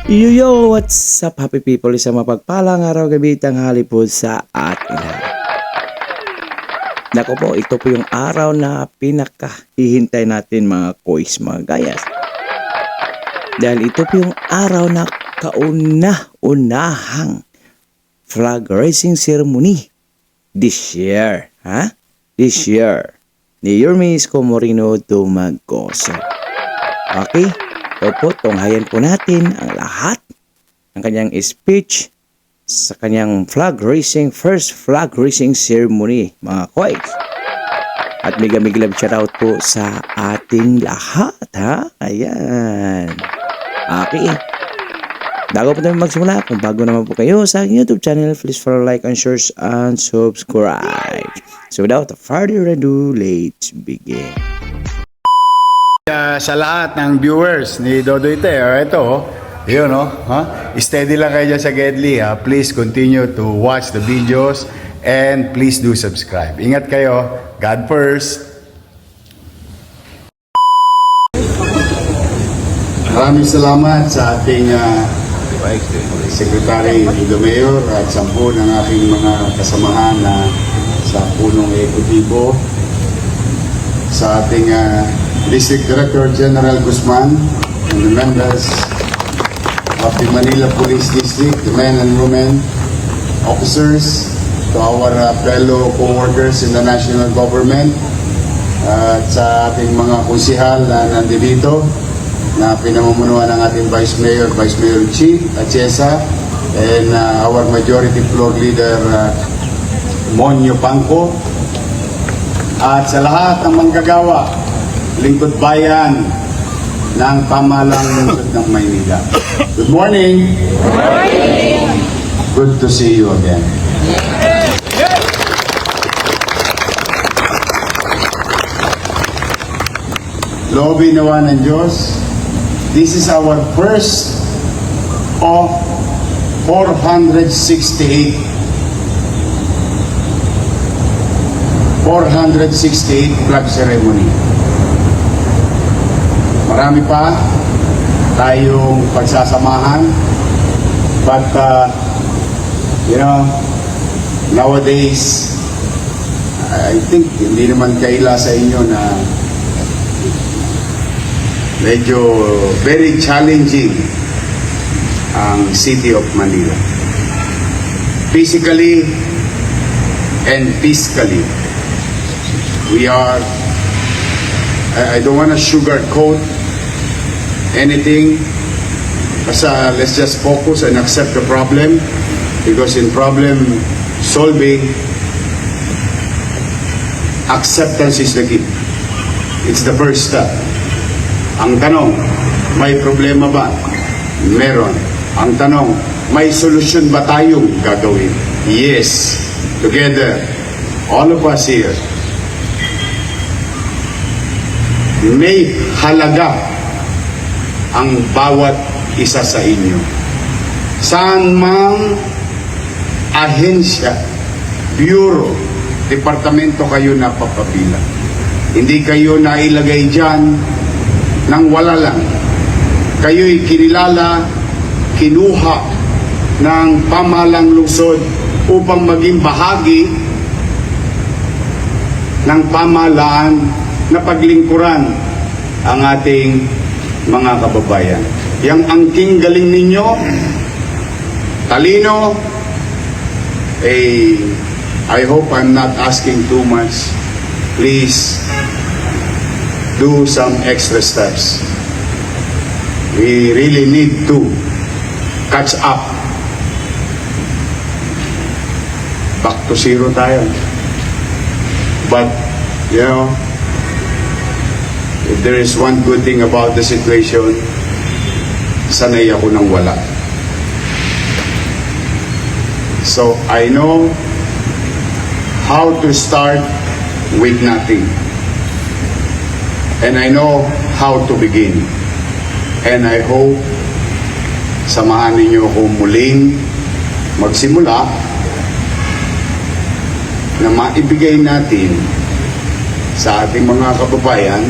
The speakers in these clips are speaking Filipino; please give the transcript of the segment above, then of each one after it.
Yo, what's up happy people? Isang mapagpalang araw, gabi, tanghali po sa ating lahat. Nako po, ito po yung araw na pinaka-hihintay natin mga kois, mga gayas. Dahil ito po yung araw na kauna-unahang flag raising ceremony this year. This year. Ni Yorme Isko Moreno Dumagoso. Okay? Opo, tunghayan po natin ang lahat ng kanyang speech sa kanyang first flag raising ceremony, mga kois. At mega-mega shoutout po sa ating lahat, ha? Ayan. Okay. Bago po tayo magsimula, kung bago naman po kayo sa aking YouTube channel, please follow, like, and share, and subscribe. So without further ado, let's begin. Sa lahat ng viewers ni Dodoy Te, ito, yun, steady lang kayo dyan sa Gedli, please continue to watch the videos and please do subscribe. Ingat kayo. God first. Maraming salamat sa ating Secretary the Mayor at 10 ng aking mga kasamahan na sa punong ekutibo, sa ating District Director General Guzman and the members of the Manila Police District, the men and women, officers, to our fellow co-workers in the national government, at sa ating mga konsihal na nandito na pinamumunuan ng ating Vice Mayor Chief Atiesa, and our Majority Floor Leader Monyo Pangco, at sa lahat ng manggagawa, lingkod bayan ng pamahalang lungsod ng Maynila. Good morning! Good morning! Good to see you again. Loobin nawa ng Diyos, this is our first of 468 flag ceremony. Marami pa tayong pagsasamahan, but nowadays I think hindi naman kaila sa inyo na medyo very challenging ang City of Manila, physically and fiscally. We are, I don't want to sugarcoat anything. Let's just focus and accept the problem, because in problem solving, acceptance is the key. It's the first step. Ang tanong, may problema ba? Meron. Ang tanong, may solusyon ba tayong gagawin? Yes. Together, all of us here, may halaga ang bawat isa sa inyo. Saan mang ahensya, bureau, departamento kayo napapabila. Hindi kayo nailagay dyan nang wala lang. Kayo'y kinilala, kinuha ng pamahalang lungsod upang maging bahagi ng pamahalaan na paglingkuran ang ating mga kababayan. Yang angking galing ninyo, talino, I hope I'm not asking too much. Please do some extra steps. We really need to catch up. Back to zero tayo. But, if there is one good thing about the situation, sanay ako ng wala. So, I know how to start with nothing. And I know how to begin. And I hope samahan ninyo ako muling magsimula na maibigay natin sa ating mga kababayan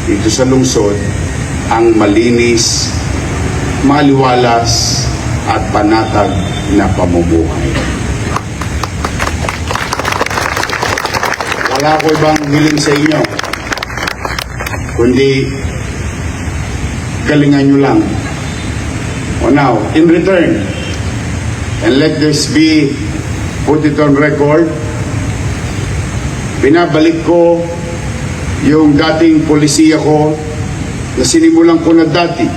dito sa lungsod ang malinis maliwalas at panatag na pamumuhay. Wala ko ibang hiling sa inyo, kundi galingan nyo lang. O now, in return, and let this be put it on record, binabalik ko yung dating polisiya ko na sinimulan ko na dati.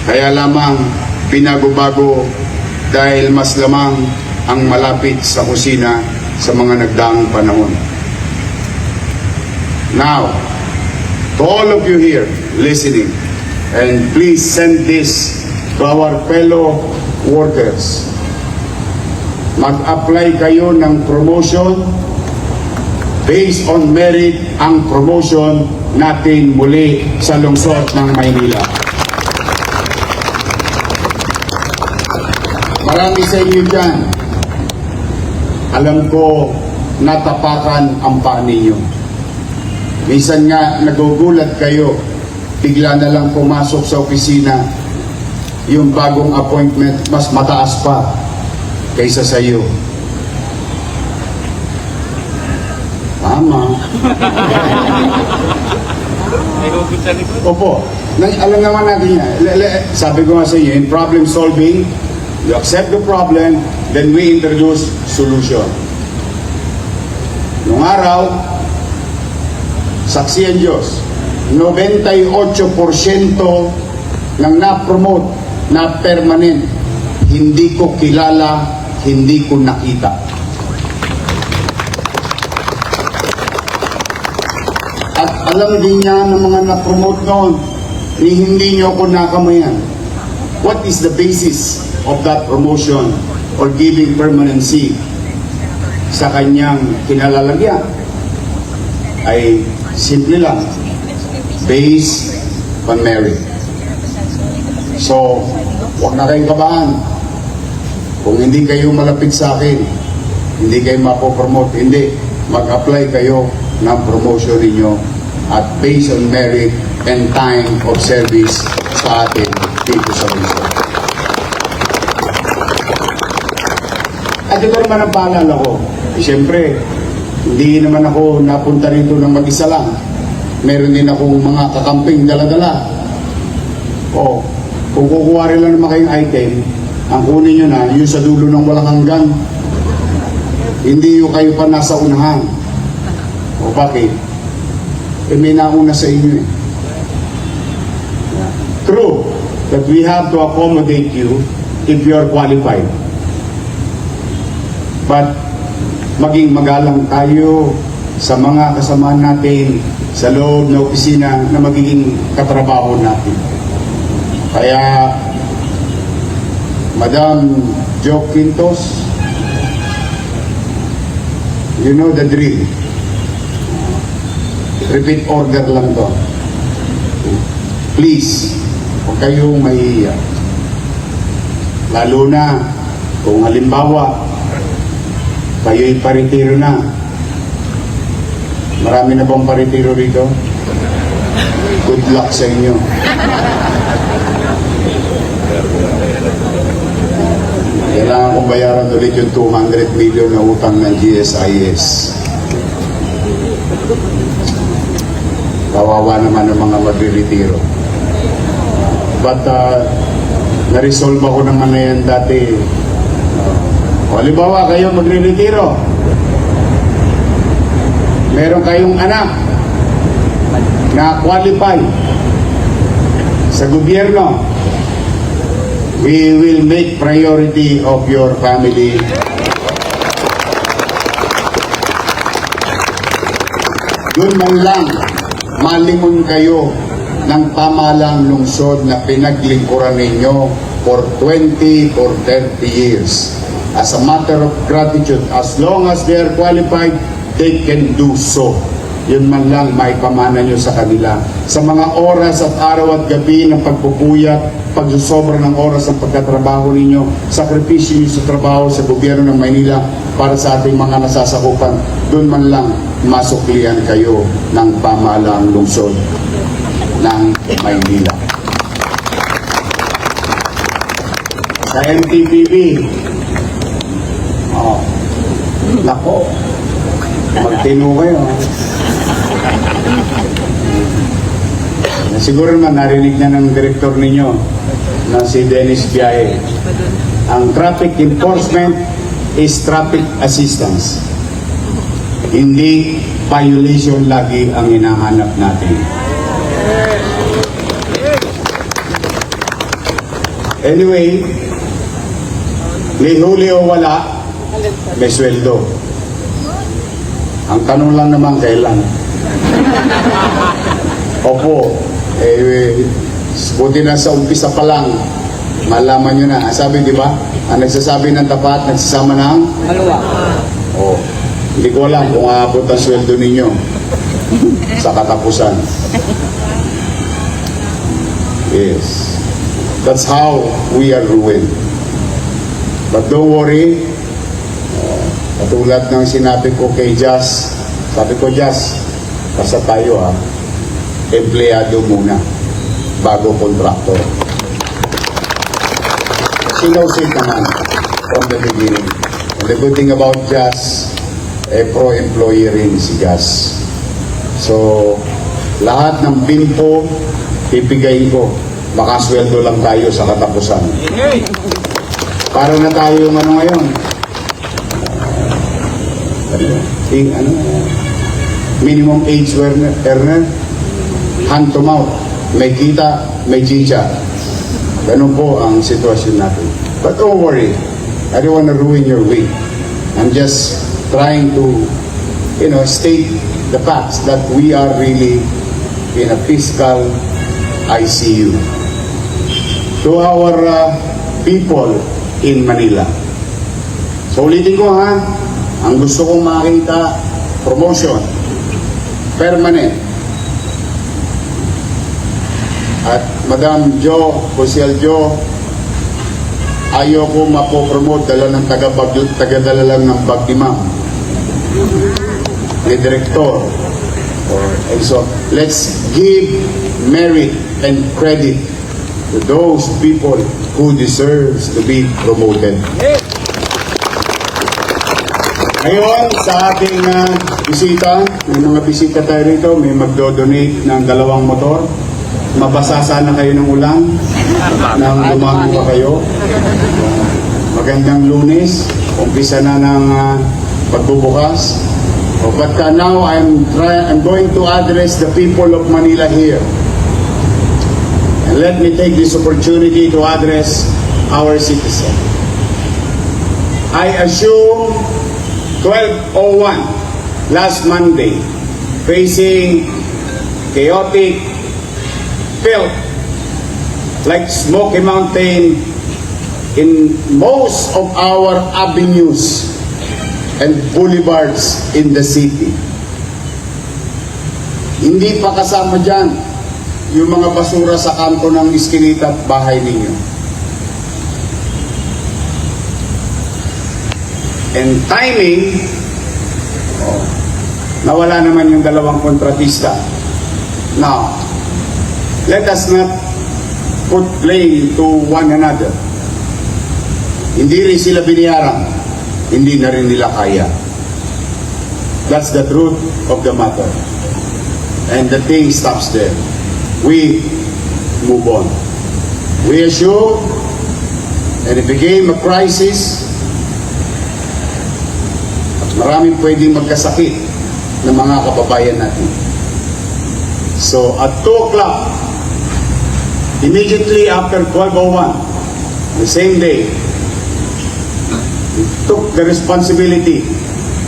Kaya lamang binago-bago dahil mas lamang ang malapit sa kusina sa mga nagdaang panahon. Now, to all of you here listening, and please send this to our fellow workers. Mag-apply kayo ng promotion based on merit ang promotion natin muli sa lungsod ng Maynila. Marami sa inyo dyan, alam ko natapakan ang paa ninyo. Minsan nga nagugulat kayo, bigla na lang pumasok sa opisina, yung bagong appointment mas mataas pa kaysa sa iyo. Tama. Opo. Alam naman natin yan. Sabi ko nga sa inyo, in problem solving, you accept the problem, then we introduce solution. Nung araw, saksi ang Diyos, 98% ng na-promote na permanent, hindi ko kilala, hindi ko nakita. At alam din niya ng mga na-promote noon, hindi niyo ako nakamayan. What is the basis of that promotion or giving permanency sa kanyang kinalalagyan? Ay simple lang, based on merit. So, huwag na kayong kabahan. Kung hindi kayo malapit sa akin, hindi kayo mapopromote, hindi. Mag-apply kayo ng promotion ninyo at based on merit and time of service sa atin dito sa lungsod. At ito naman ang paalala ko. Siyempre, hindi naman ako napunta rito ng mag-isa lang. Meron din akong mga kakamping dala-dala. O, kung kukuha rin lang naman kayong item, ang kunin nyo na, yung sa dulo ng walang hanggan. Hindi yung kayo pa nasa unahan. O bakit? Eh may nauna sa inyo eh. True that we have to accommodate you if you are qualified. But maging magalang tayo sa mga kasama natin sa loob na opisina na magiging katrabaho natin. Kaya, Madam Jo Quintos, you know the drill. Repeat order lang to. Please, huwag kayong mahihiya. Lalo na kung halimbawa, kayo'y paritiro na. Marami na bang paritiro rito? Good luck sa inyo. Kailangan kong bayaran ulit yung 200 million na utang ng GSIS. Kawawa naman ang mga magre-retiro. But na-resolve ako naman na yan dati. Halimbawa kayo magre-retiro. Meron kayong anak na qualify sa gobyerno. We will make priority of your family. Doon man lang, malingon kayo ng pamahalang lungsod na pinaglingkuran ninyo for 20 or 30 years. As a matter of gratitude, as long as they are qualified, they can do so. Yun man lang maipamana nyo sa kanila. Sa mga oras at araw at gabi ng pagpupuyat, pagsusobra ng oras ng pagkatrabaho ninyo, sakripisyo nyo sa trabaho sa gobyerno ng Maynila para sa ating mga nasasakupan, doon man lang masuklian kayo ng pamahalaang lungsod. ng Maynila. Sa MTPB, nako, magtino kayo. Siguro naman narinig na ng direktor ninyo na si Dennis Biaye. Ang traffic enforcement is traffic assistance. Hindi violation lagi ang hinahanap natin. Anyway, may huli o wala, may sweldo. Ang tanong lang naman kailan. Opo, buti na sa umpisa pa lang, malaman nyo na. Sabi, di ba? Ang nagsasabi ng tapat, nagsasama ng maluwa. Oh, hindi ko alam kung aabot ang sweldo ninyo sa katapusan. Yes. That's how we are ruined. But don't worry, katulad ng sinabi ko kay Jazz, sabi ko, Jazz, basta tayo empleyado muna bago kontraktor. Sinosate naman from the beginning. And the good thing about Jazz, pro-employee rin si Jazz. So, lahat ng bimpo, pipigayin ko. Makasweldo lang tayo sa katapusan. Para na tayo ngayon. Minimum age earner, hand to mouth. May kita, may chicha. Ganun po ang sitwasyon natin. But don't worry, I don't want to ruin your week. I'm just trying to, state the facts that we are really in a fiscal ICU. To our people in Manila. So ulitin ko ang gusto kong makita, promotion, permanent. At Madam Jo, Josiel Jo, ayoko mapopromote, dala ng tagadala lang ng bagdimam. Ni Direktor. And so, let's give merit and credit to those people who deserves to be promoted. Ngayon, sa ating bisita, may mga bisita tayo rito, may magdo-donate ng 2 motor. Mabasa sana kayo ng ulan, nang lumago pa kayo. Magandang Lunes, umpisa na ng pagbubukas. But now I'm going to address the people of Manila here. And let me take this opportunity to address our citizens. I assume 12:01 last Monday, facing chaotic filth like Smoky Mountain in most of our avenues and boulevards in the city. Hindi pa kasama dyan yung mga basura sa kanto ng iskinita at bahay ninyo. And timing, nawala naman yung 2 kontratista. Now, let us not put blame to one another. Hindi rin sila biniyaran, hindi na rin nila kaya. That's the truth of the matter. And the thing stops there. We move on. We assume, and it became a crisis, at maraming pwedeng magkasakit ng mga kababayan natin. So at 2 o'clock, immediately after 12:01, the same day, we took the responsibility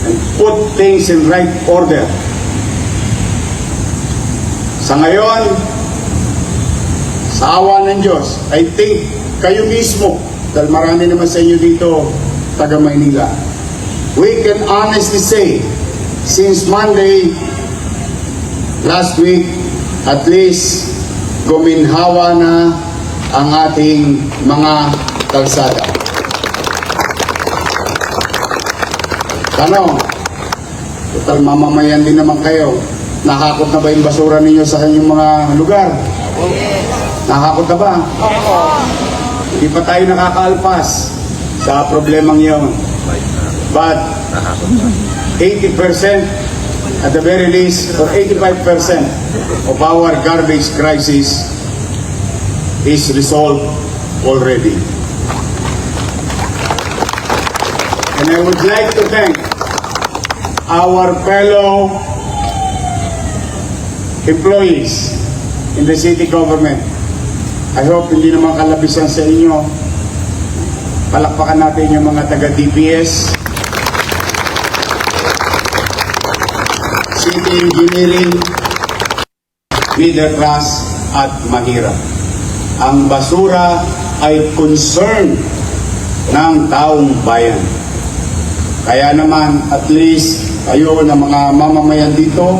and put things in right order. Sa ngayon, sa awa ng Diyos, I think kayo mismo, dahil marami naman sa inyo dito, taga Maynila, we can honestly say, since Monday, last week, at least, guminhawa na ang ating mga kalsada. Tanong, total mamamayan din naman kayo, Nakakot na ba yung basura ninyo sa kanyang mga lugar? Nakakot na ba? Hindi pa tayo nakakaalpas sa problemang yun. But 80%, at the very least, or 85% of our garbage crisis is resolved already. And I would like to thank our fellow employees in the city government. I hope hindi naman kalabisan sa inyo. Palakpakan natin yung mga taga-DPS, city engineering, middle class at mahirap. Ang basura ay concern ng taong bayan. Kaya naman, at least kayo na mga mamamayan dito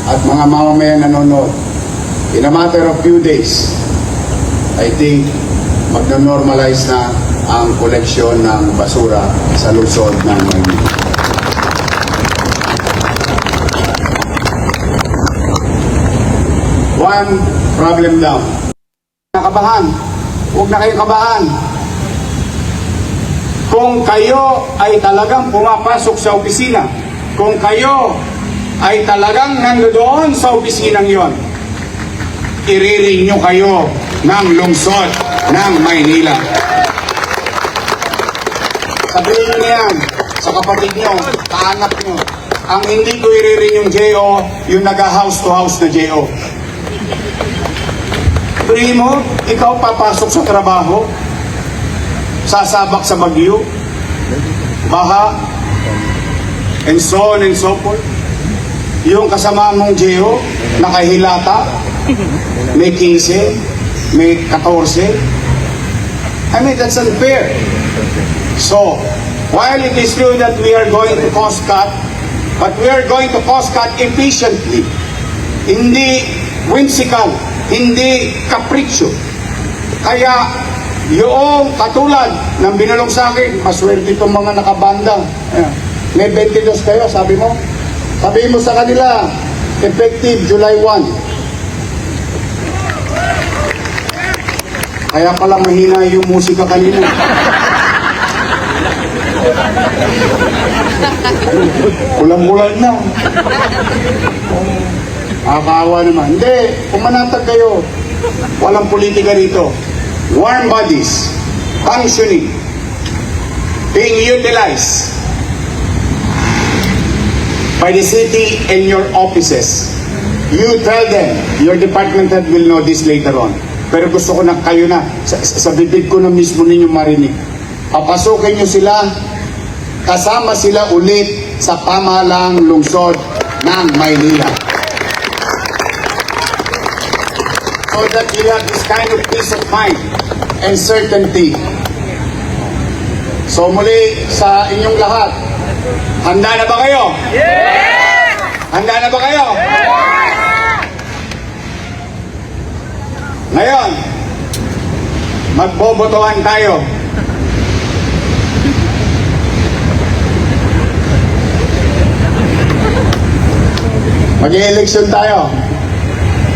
at mga mamamayan nanonood, in a matter of few days, I think magna-normalize na ang koleksyon ng basura sa lungsod ng Maynila. One problem down. Nakabahan. Huwag na kayong kabahan. Kung kayo ay talagang pumapasok sa opisina, kung kayo ay talagang nandoon sa opisinang yon, iriring nyo kayo ng lungsod ng Maynila. Sabihin nyo yan sa kapatid nyo, kaanak nyo. Ang hindi ko iriring yung JO, yung naga-house to house na JO. Primo, ikaw papasok sa trabaho, sasabak sa bagyo, baha, and so on and so forth. Yung kasama mong JO, nakahilata, may 15, may 14. I mean, that's unfair. So, while it is true that we are going to cost cut, but we are going to cost cut efficiently. Hindi whimsical, hindi kapritsyo. Kaya, yung katulad ng binulong sa akin, maswerte itong mga nakabanda. Ayan. May 22 kayo, sabi mo? Sabihin mo sa kanila, effective July 1. Kaya pala mahina yung musika kanina. Kulang-kulang na. Nakakaawa naman. Hindi, pumanatag kayo. Walang politika rito. Warm bodies, functioning, being utilized by the city and your offices. You tell them, your department head will know this later on. Pero gusto ko na kayo na, sa bibig ko na mismo ninyo marinig. Papasukin nyo sila, kasama sila ulit sa pamahalang lungsod ng Maynila. So that you have this kind of peace of mind and certainty. So muli sa inyong lahat, handa na ba kayo? Yes! Handa na ba kayo? Yes! Ngayon, magbobotohan tayo. Mag-i-eleksyon tayo.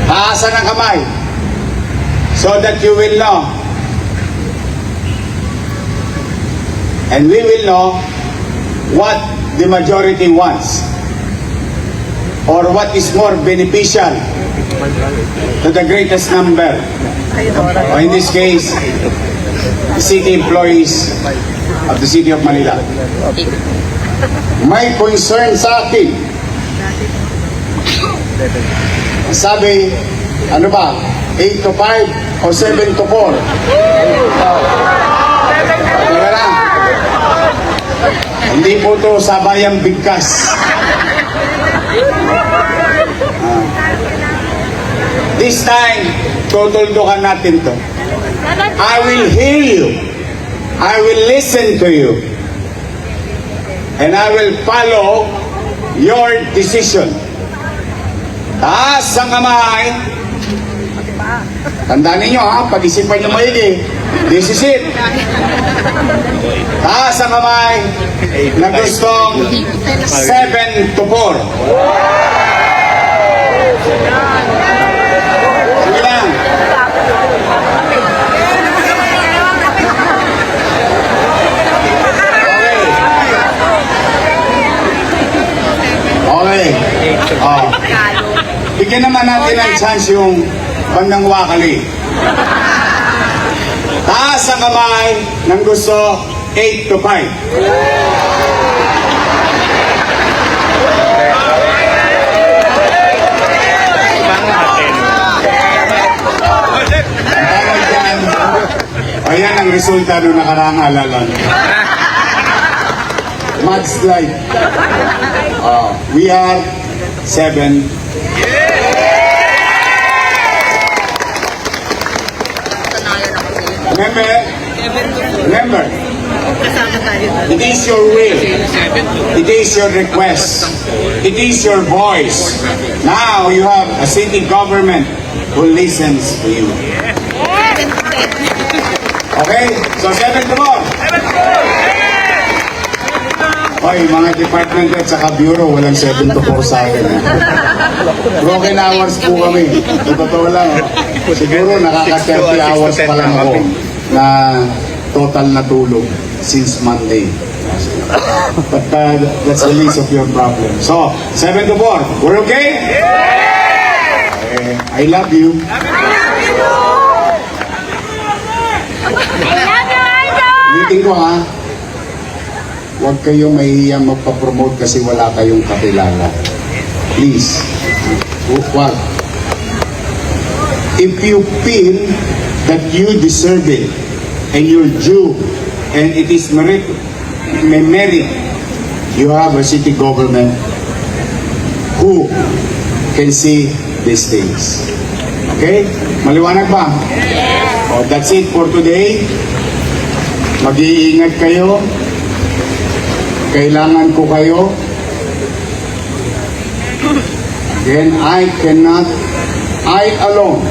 Taasan ang kamay. So that you will know. And we will know what the majority wants. Or what is more beneficial to the greatest number. Or in this case, the city employees of the City of Manila. May concern sa akin. Sabi, ano ba? 8 to 5 o 7 to 4? Teka lang. Hindi po ito sabayang bigkas. This time, tutuldukan natin to. I will hear you. I will listen to you. And I will follow your decision. Taas ang kamay. Tandaan ninyo ha, pag-isipan nyo maigi. This is it. Taas ang kamay na gustong 7 to 4. Sige lang. Okay. Oh. Bigyan naman natin ng chance yung bandang wakali. Taas ang kamay ng gusto 8 to 5. Ayan ang resulta nung nakaraang alalan. Mudslide. We are 7. Remember, it is your will, it is your request, it is your voice. Now you have a city government who listens to you. Okay? So 7 to 4. Hoy, mga department at saka bureau, walang 7 to 4 sa akin. Broken hours po kami. Sa totoo lang, siguro nakaka-30 hours pa lang ako na total na tulog since Monday. But that's the least of your problem. So, 7 to 4. We're okay? I love you. Meeting ko ha. Huwag kayong mahihiyang magpa-promote kasi wala kayong kakilala. Please. Wag. If you feel that you deserve it and you're due and it is merit, you have a city government who can see these things. Okay? Maliwanag ba? Yes. Oh, that's it for today. Mag-iingat kayo. Kailangan ko kayo. Then I alone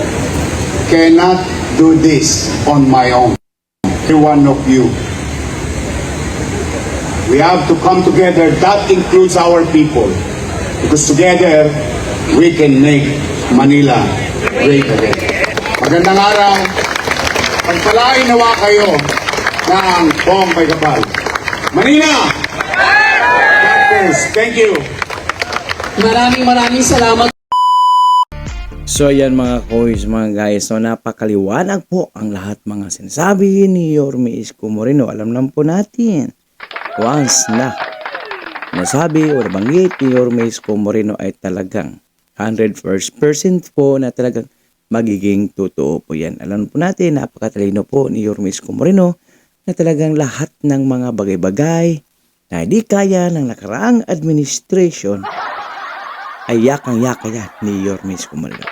cannot do this on my own. Every one of you. We have to come together. That includes our people. Because together, we can make Manila great again. Magandang araw. Pagpalain nawa kayo ng buong may kapal. Manila! God first. Thank you. Maraming salamat. So ayan mga koys, mga guys, so napakaliwanag po ang lahat mga sinasabi ni Yorme Isko Moreno. Alam lang po natin, once na nasabi o nabanggit ni Yorme Isko Moreno ay talagang 100% po na talagang magiging totoo po yan. Alam po natin, napakatalino po ni Yorme Isko Moreno na talagang lahat ng mga bagay-bagay na hindi kaya ng nakaraang administration ay yakang-yaka yan ni Yorme Isko Moreno.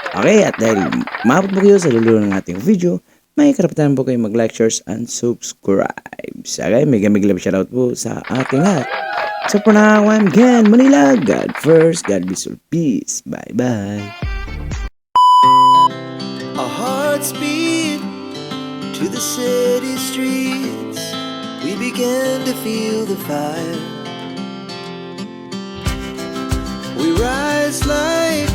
Okay, at dahil maabot po kayo sa dulo ng ating video, may karapatan po kayo mag-like, shares, and subscribe. Okay, mega love shoutout po sa ating lahat. So for now, I'm Ken Manila. God first, God bless all, peace. Bye-bye. Our hearts beat to the city streets. We began to feel the fire. We rise like